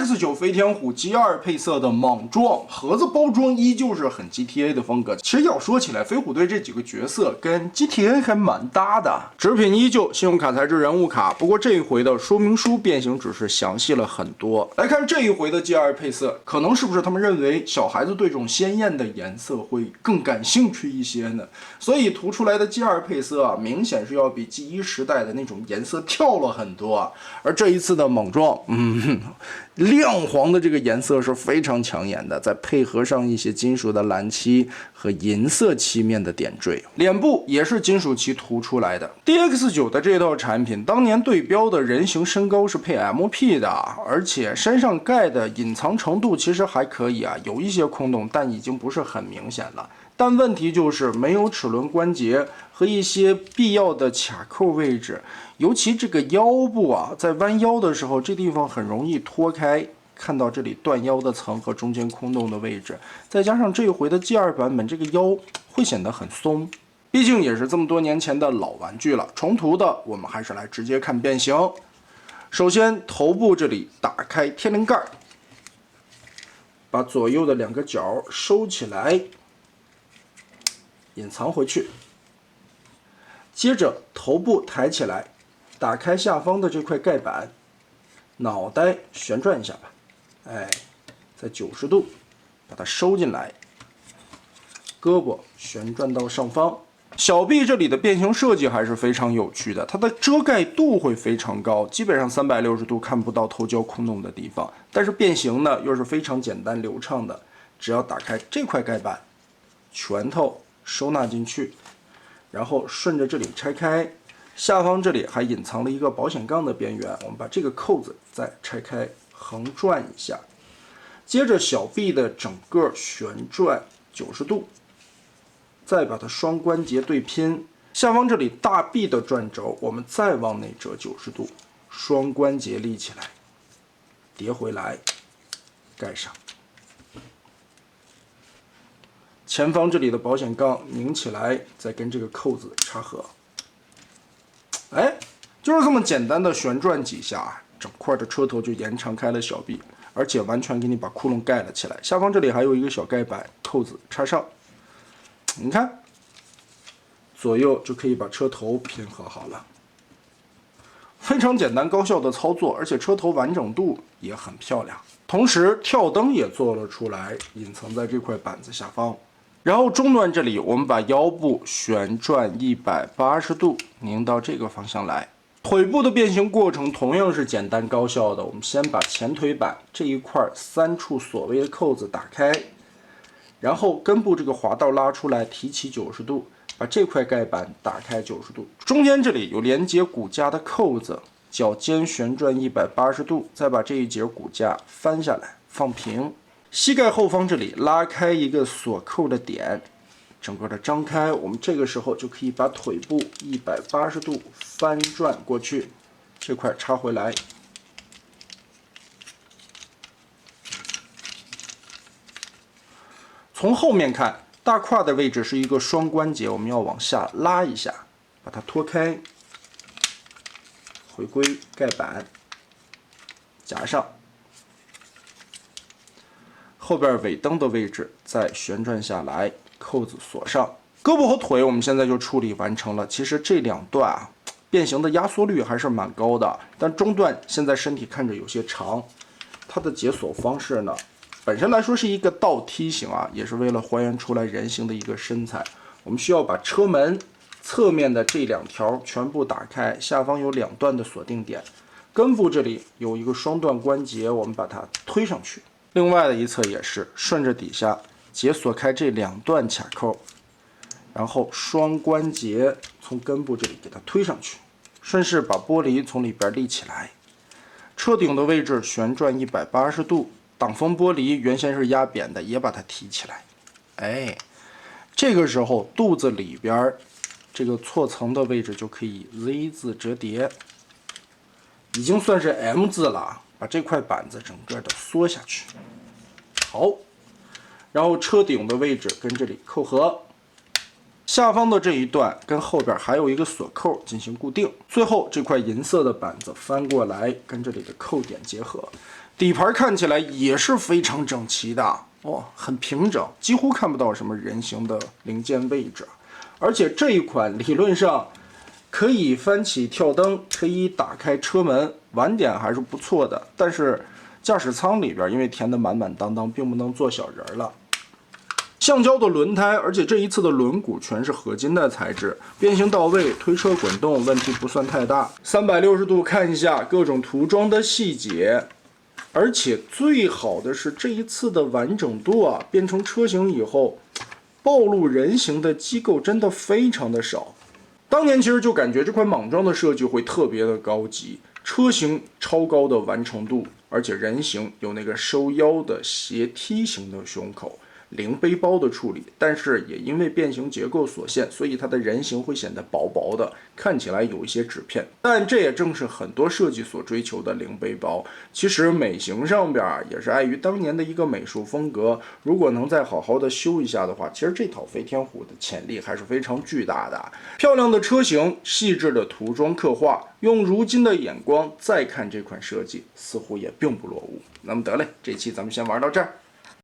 DX9飞天虎 G2 配色的莽撞，盒子包装依旧是很 GTA 的风格。其实要说起来，飞虎队这几个角色跟 GTA 还蛮搭的。纸品依旧信用卡材质人物卡，不过这一回的说明书变形指示详细了很多。来看这一回的 G2 配色，可能是不是他们认为小孩子对这种鲜艳的颜色会更感兴趣一些呢？所以涂出来的 G2 配色啊，明显是要比 G1时代的那种颜色跳了很多啊。而这一次的莽撞，亮黄的这个颜色是非常抢眼的，再配合上一些金属的蓝漆和银色漆面的点缀，脸部也是金属漆涂出来的。DX9的这套产品当年对标的人形身高是配 MP 的，而且身上盖的隐藏程度其实还可以啊，有一些空洞，但已经不是很明显了。但问题就是没有齿轮关节和一些必要的卡扣位置，尤其这个腰部啊，在弯腰的时候，这地方很容易脱开，看到这里断腰的层和中间空洞的位置，再加上这一回的 G2 版本，这个腰会显得很松。毕竟也是这么多年前的老玩具了，重涂的我们还是来直接看变形。首先头部这里打开天灵盖，把左右的两个角收起来，隐藏回去。接着头部抬起来，打开下方的这块盖板，脑袋旋转一下吧，在90度把它收进来，胳膊旋转到上方。小臂这里的变形设计还是非常有趣的，它的遮盖度会非常高，基本上360度看不到头胶空洞的地方。但是变形呢又是非常简单流畅的，只要打开这块盖板，拳头收纳进去，然后顺着这里拆开，下方这里还隐藏了一个保险杠的边缘，我们把这个扣子再拆开，横转一下，接着小臂的整个旋转90度，再把它双关节对拼，下方这里大臂的转轴我们再往内折90度，双关节立起来，叠回来，盖上。前方这里的保险杠拧起来，再跟这个扣子插合。就是这么简单的旋转几下，整块的车头就延长开了小臂，而且完全给你把窟窿盖了起来。下方这里还有一个小盖板，扣子插上，你看，左右就可以把车头拼合好了。非常简单高效的操作，而且车头完整度也很漂亮。同时跳灯也做了出来，隐藏在这块板子下方。然后中段这里，我们把腰部旋转180度，拧到这个方向来。腿部的变形过程同样是简单高效的。我们先把前腿板这一块3处所谓的扣子打开，然后根部这个滑道拉出来，提起90度，把这块盖板打开90度。中间这里有连接骨架的扣子，脚尖旋转180度，再把这一节骨架翻下来，放平。膝盖后方这里拉开一个锁扣的点，整个的张开，我们这个时候就可以把腿部180度翻转过去，这块插回来。从后面看，大胯的位置是一个双关节，我们要往下拉一下，把它脱开，回归盖板，夹上。后边尾灯的位置再旋转下来，扣子锁上。胳膊和腿我们现在就处理完成了。其实这两段变形的压缩率还是蛮高的，但中段现在身体看着有些长，它的解锁方式呢，本身来说是一个倒梯形也是为了还原出来人形的一个身材。我们需要把车门侧面的这2条全部打开，下方有2段的锁定点，根部这里有一个双段关节，我们把它推上去。另外的一侧也是顺着底下解锁开这2段卡扣，然后双关节从根部这里给它推上去，顺势把玻璃从里边立起来。车顶的位置旋转180度，挡风玻璃原先是压扁的，也把它提起来。这个时候肚子里边这个错层的位置就可以 Z 字折叠，已经算是 M 字了。把这块板子整个的缩下去，好，然后车顶的位置跟这里扣合，下方的这一段跟后边还有一个锁扣进行固定，最后这块银色的板子翻过来跟这里的扣点结合。底盘看起来也是非常整齐的哦，很平整，几乎看不到什么人形的零件位置。而且这一款理论上可以翻起跳灯，可以打开车门，玩点还是不错的。但是驾驶舱里边因为填得满满当当，并不能坐小人了。橡胶的轮胎，而且这一次的轮毂全是合金的材质，变形到位，推车滚动问题不算太大。360度看一下各种涂装的细节，而且最好的是这一次的完整度啊，变成车型以后，暴露人形的机构真的非常的少。当年其实就感觉这款莽撞的设计会特别的高级，车型超高的完成度，而且人形有那个收腰的斜梯形的胸口。零背包的处理，但是也因为变形结构所限，所以它的人形会显得薄薄的，看起来有一些纸片。但这也正是很多设计所追求的零背包。其实美型上边也是碍于当年的一个美术风格，如果能再好好的修一下的话，其实这套飞天虎的潜力还是非常巨大的。漂亮的车型，细致的涂装刻画，用如今的眼光再看这款设计，似乎也并不落伍。那么得嘞，这期咱们先玩到这儿。